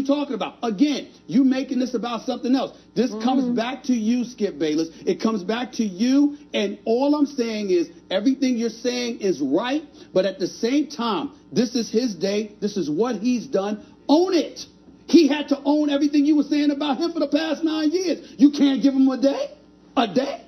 you talking about? Again, you making this about something else. This comes back to you, Skip Bayless. It comes back to you, and all I'm saying is everything you're saying is right, but at the same time, this is his day. This is what he's done. Own it. He had to own everything you were saying about him for the past 9 years. You can't give him a day? A day?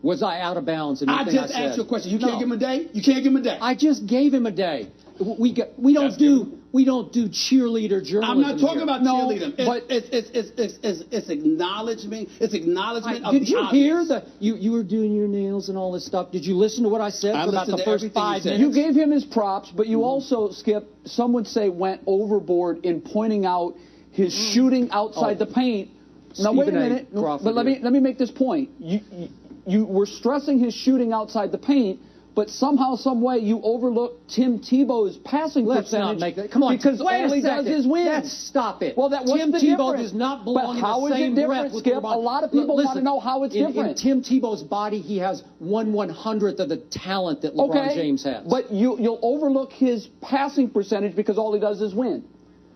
Was I out of bounds? I just asked you a question. You can't give him a day? You can't give him a day? I just gave him a day. We don't do cheerleader journalism. I'm not talking here. about cheerleading. But it's acknowledgement. It's acknowledgement of Did you obvious. hear that you were doing your nails and all this stuff? Did you listen to what I said for about the first 5 minutes? You gave him his props, but you also, Skip, some would say went overboard in pointing out his shooting outside the paint. Now wait a minute. But let me make this point. You were stressing his shooting outside the paint, but somehow, some way, you overlooked Tim Tebow's passing percentage. Not make that. Come on, because wait all he a second. does is win. Stop it. Well, Tim Tebow does not belong in the same breath with Skip? LeBron. A lot of people want to know how it's different. In Tim Tebow's body, he has 1/100th of the talent that LeBron James has. But you'll overlook his passing percentage because all he does is win.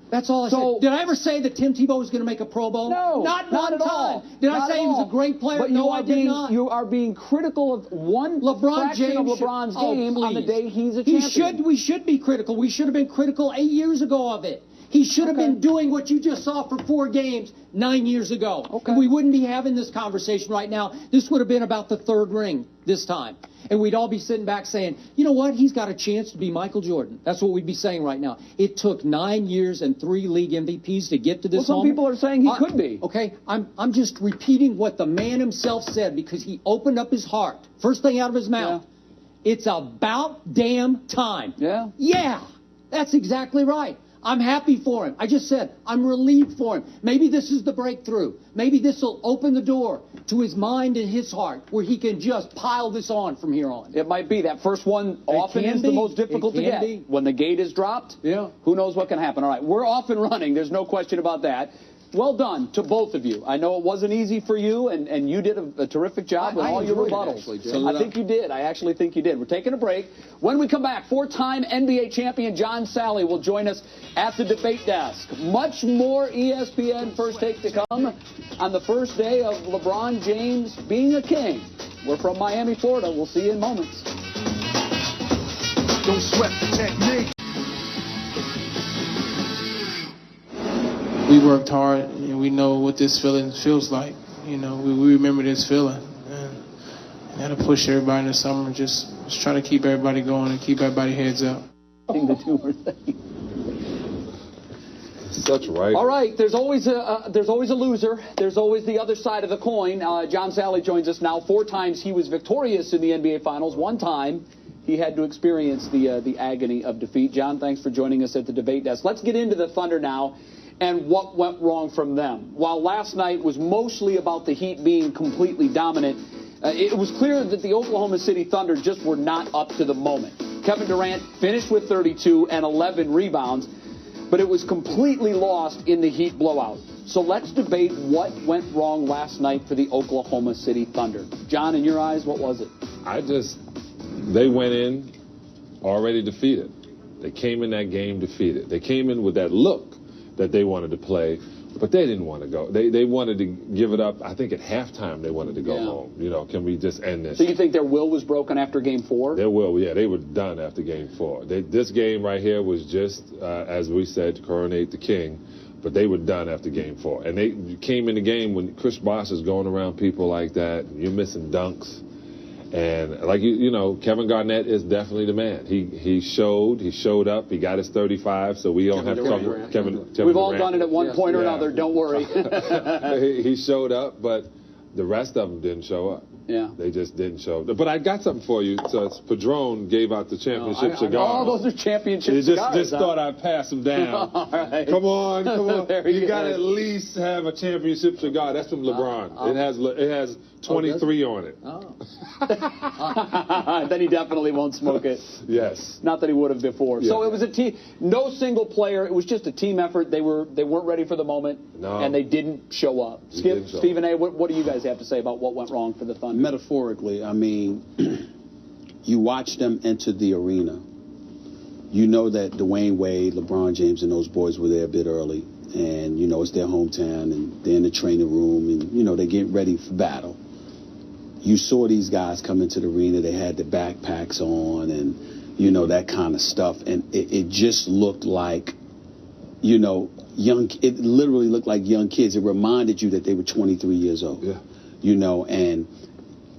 That's all I said. Did I ever say that Tim Tebow was going to make a Pro Bowl? No, not one at time. all. Did I say he was a great player? But no, I did not. You are being critical of one fraction of LeBron's game on the day he's a champion. We should be critical. We should have been critical 8 years ago of it. He should have been doing what you just saw for 4 games 9 years ago. And we wouldn't be having this conversation right now. This would have been about the 3rd ring this time. And we'd all be sitting back saying, you know what? He's got a chance to be Michael Jordan. That's what we'd be saying right now. It took 9 years and 3 league MVPs to get to this moment. Some people are saying he could be. Okay, I'm just repeating what the man himself said because he opened up his heart. First thing out of his mouth. Yeah. It's about damn time. Yeah? Yeah, that's exactly right. I'm happy for him. I just said I'm relieved for him. Maybe this is the breakthrough. Maybe this will open the door to his mind and his heart where he can just pile this on from here on. It might be. That first one often is the most difficult to get. When the gate is dropped, who knows what can happen. All right, we're off and running. There's no question about that. Well done to both of you. I know it wasn't easy for you, and you did a terrific job with all your rebuttals. I think you did. I actually think you did. We're taking a break. When we come back, 4-time NBA champion John Salley will join us at the debate desk. Much more ESPN First Take to come on the first day of LeBron James being a king. We're from Miami, Florida. We'll see you in moments. Don't sweat the technique. We worked hard, and we know what this feeling feels like. You know, we remember this feeling. And that'll push everybody in the summer. Just try to keep everybody going and keep everybody heads up. Such right. All right, there's always a loser. There's always the other side of the coin. John Salley joins us now. 4 times he was victorious in the NBA Finals. 1 time he had to experience the agony of defeat. John, thanks for joining us at the debate desk. Let's get into the Thunder now and what went wrong from them. While last night was mostly about the Heat being completely dominant, it was clear that the Oklahoma City Thunder just were not up to the moment. Kevin Durant finished with 32 and 11 rebounds, but it was completely lost in the Heat blowout. So let's debate what went wrong last night for the Oklahoma City Thunder. John, in your eyes, what was it? They went in already defeated. They came in that game defeated. They came in with that look that they wanted to play, but they didn't want to go. They wanted to give it up. I think at halftime they wanted to go home. You know, can we just end this? So you think their will was broken after Game 4? Their will, yeah. They were done after Game 4. This game right here was just, as we said, to coronate the king, but they were done after Game 4. And they came in the game when Chris Bosh is going around people like that, and you're missing dunks. And like you know, Kevin Garnett is definitely the man. He showed up. He got his 35, so we don't have trouble. Kevin We've all done it at one point or another. Don't worry. He showed up, but the rest of them didn't show up. Yeah. They just didn't show up. But I got something for you. So Padron gave out the championship cigars. Oh, those are championship cigars. Just thought I'd pass them down. All right. Come on. You got to good. at least have a championship cigar. That's from LeBron. It has 23 on it. Oh. Then he definitely won't smoke it. Yes. Not that he would have before. Yeah. So it was a team. No single player. It was just a team effort. They weren't ready for the moment, and they didn't show up. Skip, Stephen A., what do you guys have to say about what went wrong for the Thunder? Metaphorically, I mean, you watch them enter the arena. You know that Dwayne Wade, LeBron James, and those boys were there a bit early. and, you know, it's their hometown, and they're in the training room, and, you know, they get ready for battle. You saw these guys come into the arena. They had the backpacks on and, you know, that kind of stuff. And it just looked like, you know, it literally looked like young kids. It reminded you that they were 23 years old. Yeah. You know, and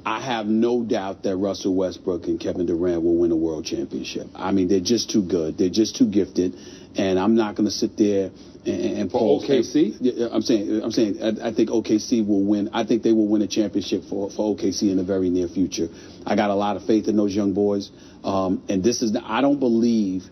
I have no doubt that Russell Westbrook and Kevin Durant will win a world championship. I mean, they're just too good. They're just too gifted. And I'm not going to sit there and for OKC. I'm saying I think OKC will win. I think they will win a championship for OKC in the very near future. I got a lot of faith in those young boys. And I don't believe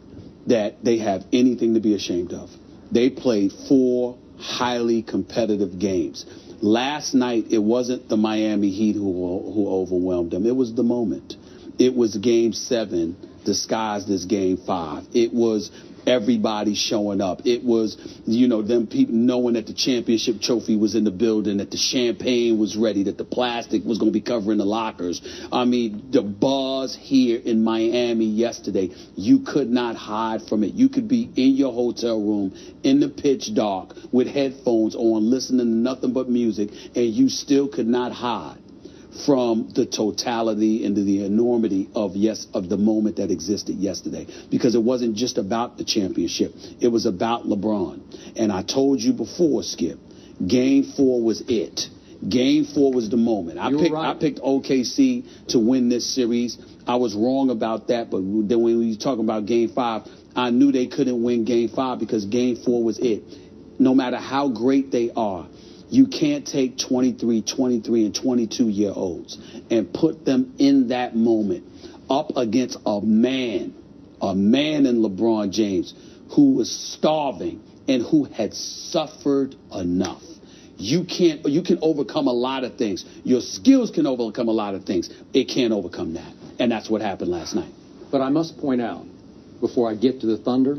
that they have anything to be ashamed of. They played 4 highly competitive games. Last night, it wasn't the Miami Heat who overwhelmed them. It was the moment. It was Game 7 disguised as Game 5. It was everybody showing up. It was, you know, them people knowing that the championship trophy was in the building, that the champagne was ready, that the plastic was going to be covering the lockers. I mean, the buzz here in Miami yesterday, you could not hide from it. You could be in your hotel room in the pitch dark with headphones on, listening to nothing but music, and you still could not hide from the totality and the enormity of the moment that existed yesterday, because it wasn't just about the championship. It was about LeBron. And I told you before, Skip, Game 4 was it. Game 4 was the moment. I picked OKC to win this series. I was wrong about that, but then when we were talking about Game 5, I knew they couldn't win Game 5 because Game 4 was it. No matter how great they are, you can't take 23, and 22-year-olds and put them in that moment up against a man in LeBron James who was starving and who had suffered enough. You can overcome a lot of things. Your skills can overcome a lot of things. It can't overcome that. And that's what happened last night. But I must point out, before I get to the Thunder,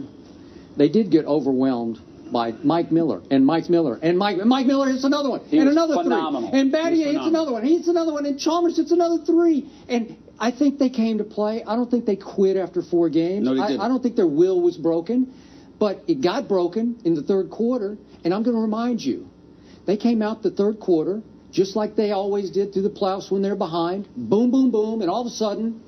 they did get overwhelmed by Mike Miller, and Mike Miller hits another one, and another phenomenal. 3, and Battier hits another one, he hits another one, and Chalmers hits another 3, and I think they came to play. I don't think they quit after 4 games. No, they didn't. I don't think their will was broken, but it got broken in the third quarter, and I'm going to remind you, they came out the third quarter just like they always did through the playoffs when they're behind, boom, boom, boom, and all of a sudden,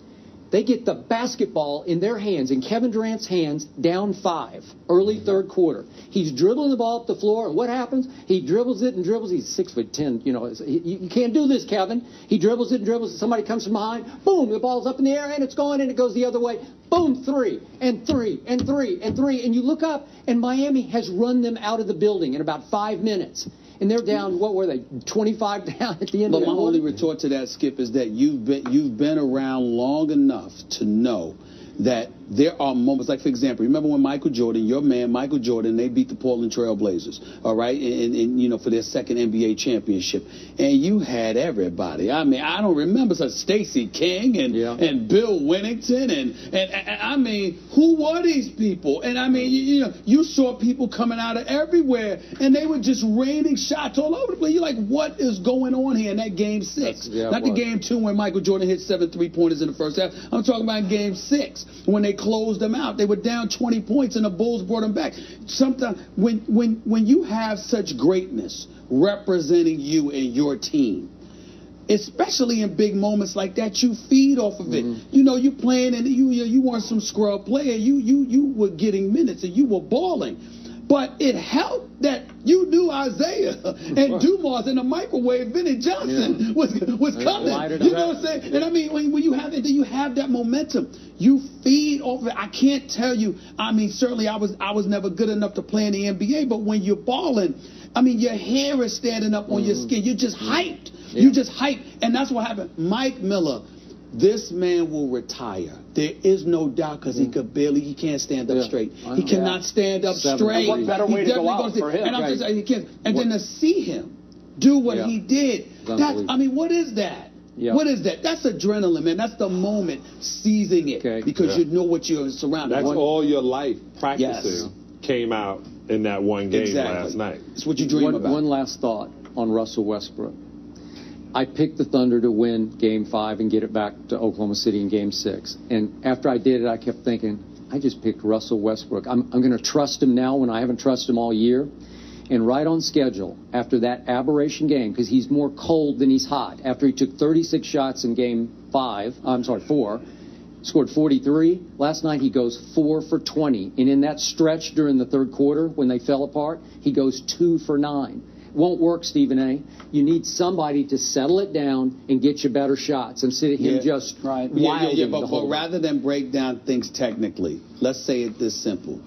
they get the basketball in their hands, in Kevin Durant's hands, down 5, early third quarter. He's dribbling the ball up the floor, and what happens? He dribbles it and dribbles. He's 6'10". You know, you can't do this, Kevin. He dribbles it and dribbles, and somebody comes from behind. Boom, the ball's up in the air, and it's going, and it goes the other way. Boom, 3, and 3, and 3, and 3. And you look up, and Miami has run them out of the building in about 5 minutes. And they're down, what were they, 25 down at the end of the quarter? But my only retort to that, Skip, is that you've been around long enough to know that there are moments, like, for example, remember when Michael Jordan, your man Michael Jordan, they beat the Portland Trail Blazers, all right, and you know, for their second NBA championship, and you had everybody. I mean, I don't remember such Stacey King and Bill Winnington, and I mean, who were these people? And I mean, you know, you saw people coming out of everywhere, and they were just raining shots all over the place. You're like, what is going on here in that Game 6? Not the Game 2 when Michael Jordan hit 7 3-pointers in the first half. I'm talking about Game 6 when they closed them out. They were down 20 points, and the Bulls brought them back. Sometimes when you have such greatness representing you and your team, especially in big moments like that, you feed off of it. You know, you playing, and you weren't some scrub player. You were getting minutes, and you were balling. But it helped that you knew Isaiah and Dumas and the microwave. Vinnie Johnson was coming. You know what I'm saying? And I mean, when you have it, you have that momentum. You feed off of it. I can't tell you. I mean, certainly I was never good enough to play in the NBA. But when you're balling, I mean, your hair is standing up on your skin. You're just hyped. You just hyped, and that's what happened. Mike Miller. This man will retire. There is no doubt, because he can't stand up straight. He cannot stand up straight. What better way to go out for him? And I'm just saying, he can't. And then to see him do what he did, I mean, what is that? What is that? That's adrenaline, man. That's the moment seizing it, because you know what you're surrounded. That's all your life practicing came out in that one game last night. It's what you dream about. One last thought on Russell Westbrook. I picked the Thunder to win Game 5 and get it back to Oklahoma City in Game 6. And after I did it, I kept thinking, I just picked Russell Westbrook. I'm going to trust him now when I haven't trusted him all year. And right on schedule after that aberration game, because he's more cold than he's hot. After he took 36 shots in game 4, scored 43. Last night he goes 4 for 20. And in that stretch during the third quarter when they fell apart, he goes 2 for 9. Won't work, Stephen A. You need somebody to settle it down and get you better shots instead of him just wilding but rather than break down things technically, let's say it this simple.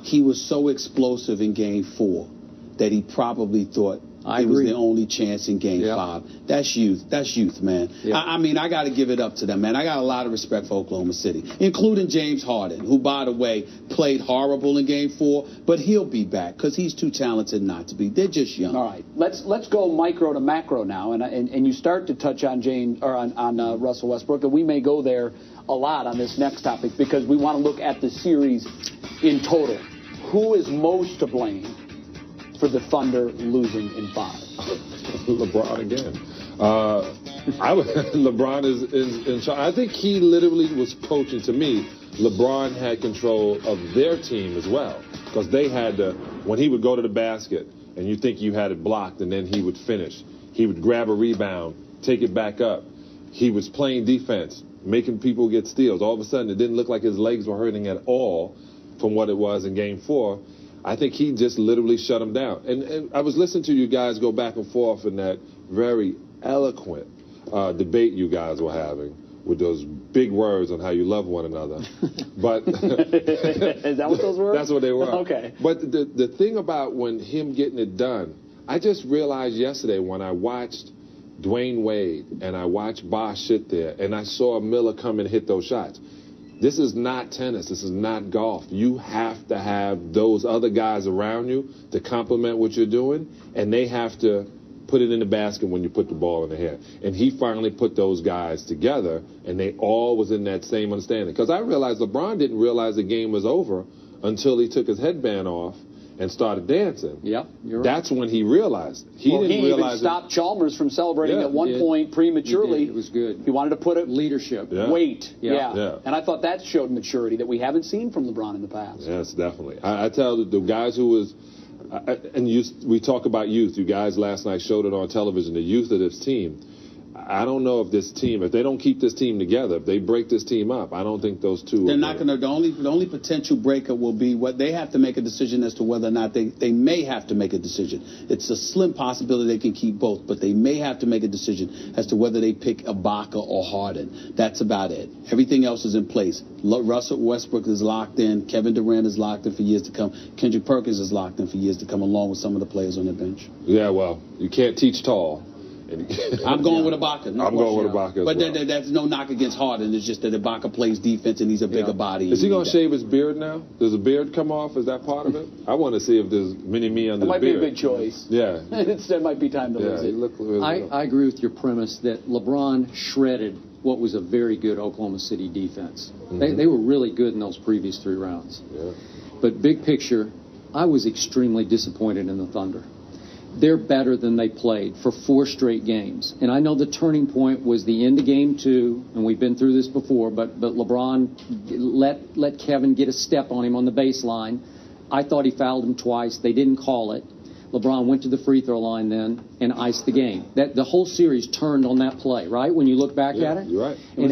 He was so explosive in game 4 that he probably thought it was the only chance in game 5. That's youth. That's youth, man. I mean, I got to give it up to them, man. I got a lot of respect for Oklahoma City, including James Harden, who, by the way, played horrible in game 4, but he'll be back because he's too talented not to be. They're just young. All right, let's go micro to macro now, and you start to touch on on Russell Westbrook, and we may go there a lot on this next topic because we want to look at the series in total. Who is most to blame for the Thunder losing in 5? LeBron again. LeBron is in charge. I think he literally was coaching. To me, LeBron had control of their team as well because they had to, when he would go to the basket and you think you had it blocked and then he would finish. He would grab a rebound, take it back up. He was playing defense, making people get steals. All of a sudden, it didn't look like his legs were hurting at all from what it was in game 4. I think he just literally shut him down. And I was listening to you guys go back and forth in that very eloquent debate you guys were having with those big words on how you love one another. But is that what those were? That's what they were. Okay. But the thing about when him getting it done, I just realized yesterday when I watched Dwayne Wade and I watched Bosh sit there and I saw Miller come and hit those shots. This is not tennis. This is not golf. You have to have those other guys around you to complement what you're doing, and they have to put it in the basket when you put the ball in the hand. And he finally put those guys together, and they all was in that same understanding. Because I realized LeBron didn't realize the game was over until he took his headband off and started dancing. Yep, you're right. That's when he realized. He didn't realize even stopped Chalmers from celebrating at one point prematurely. It was good. He wanted to put it leadership. Weight. Yeah. And I thought that showed maturity that we haven't seen from LeBron in the past. Yes, definitely. I tell the guys who was, we talk about youth. You guys last night showed it on television, the youth of this team. I don't know if this team, if they don't keep this team together, if they break this team up, I don't think those two. They're not going to. The only potential breaker will be what they have to make a decision as to whether or not they may have to make a decision. It's a slim possibility they can keep both, but they may have to make a decision as to whether they pick Ibaka or Harden. That's about it. Everything else is in place. Russell Westbrook is locked in. Kevin Durant is locked in for years to come. Kendrick Perkins is locked in for years to come, along with some of the players on the bench. Yeah, well, you can't teach tall. I'm going with Ibaka. I'm going with Ibaka. But that's no knock against Harden. It's just that Ibaka plays defense and he's a bigger body. Is he going to shave his beard now? Does the beard come off? Is that part of it? I want to see if there's mini-me under the beard. That might be a big choice. Yeah. It might be time to lose it. I agree with your premise that LeBron shredded what was a very good Oklahoma City defense. Mm-hmm. They were really good in those previous 3 rounds. Yeah. But big picture, I was extremely disappointed in the Thunder. They're better than they played for 4 straight games. And I know the turning point was the end of game 2, and we've been through this before, but LeBron let Kevin get a step on him on the baseline. I thought he fouled him twice. They didn't call it. LeBron went to the free throw line then and iced the game. The whole series turned on that play, right, when you look back at it? You're right. And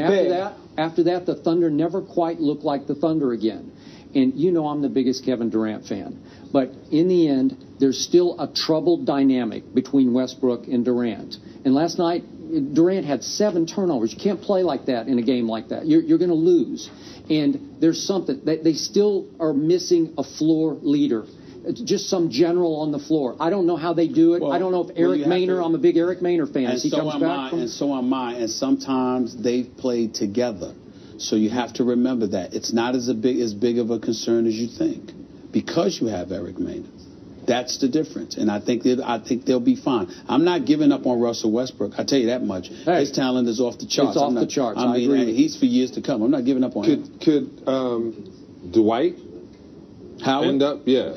after that, the Thunder never quite looked like the Thunder again. And you know I'm the biggest Kevin Durant fan. But in the end, there's still a troubled dynamic between Westbrook and Durant. And last night, Durant had 7 turnovers. You can't play like that in a game like that. You're going to lose. And there's something. They still are missing a floor leader. Just some general on the floor. I don't know how they do it. I don't know if Eric Maynor, I'm a big Eric Maynor fan. And so am I, and so am I. And sometimes they've played together. So you have to remember that. It's not as big of a concern as you think because you have Eric Maynor. That's the difference. And I think they'll be fine. I'm not giving up on Russell Westbrook. I tell you that much. Hey, his talent is off the charts. It's off the charts. I mean, he's for years to come. I'm not giving up on him. Could Dwight Howard end up? Yeah.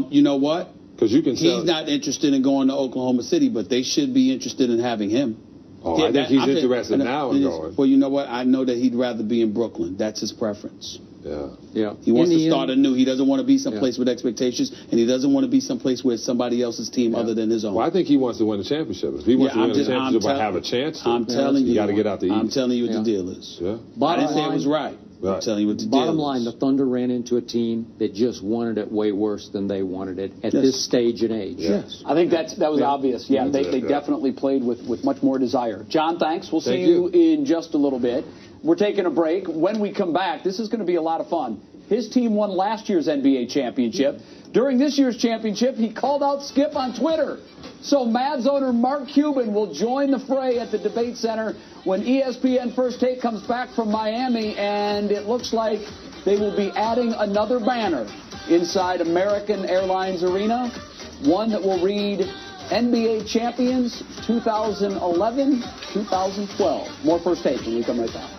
You know what? Because you can He's not interested in going to Oklahoma City, but they should be interested in having him. Oh, yeah, I think he's interested now in going. Well, you know what? I know that he'd rather be in Brooklyn. That's his preference. Yeah. He wants to start anew. He doesn't want to be someplace with expectations, and he doesn't want to be someplace where it's somebody else's team other than his own. Well, I think he wants to win a championship. If he wants to win a championship or have a chance, I'm telling you, got to get out the East. I'm telling you what the deal is. Yeah. I didn't say it was right. I'm telling you what the deal is. Bottom line, the Thunder ran into a team that just wanted it way worse than they wanted it at this stage and age. Yes. I think that was obvious. Yeah, they definitely played with much more desire. John, thanks. We'll see you in just a little bit. We're taking a break. When we come back, this is going to be a lot of fun. His team won last year's NBA championship. During this year's championship, he called out Skip on Twitter. So Mavs owner Mark Cuban will join the fray at the Debate Center when ESPN First Take comes back from Miami, and it looks like they will be adding another banner inside American Airlines Arena, one that will read NBA Champions 2011-2012. More First Take when we come right back.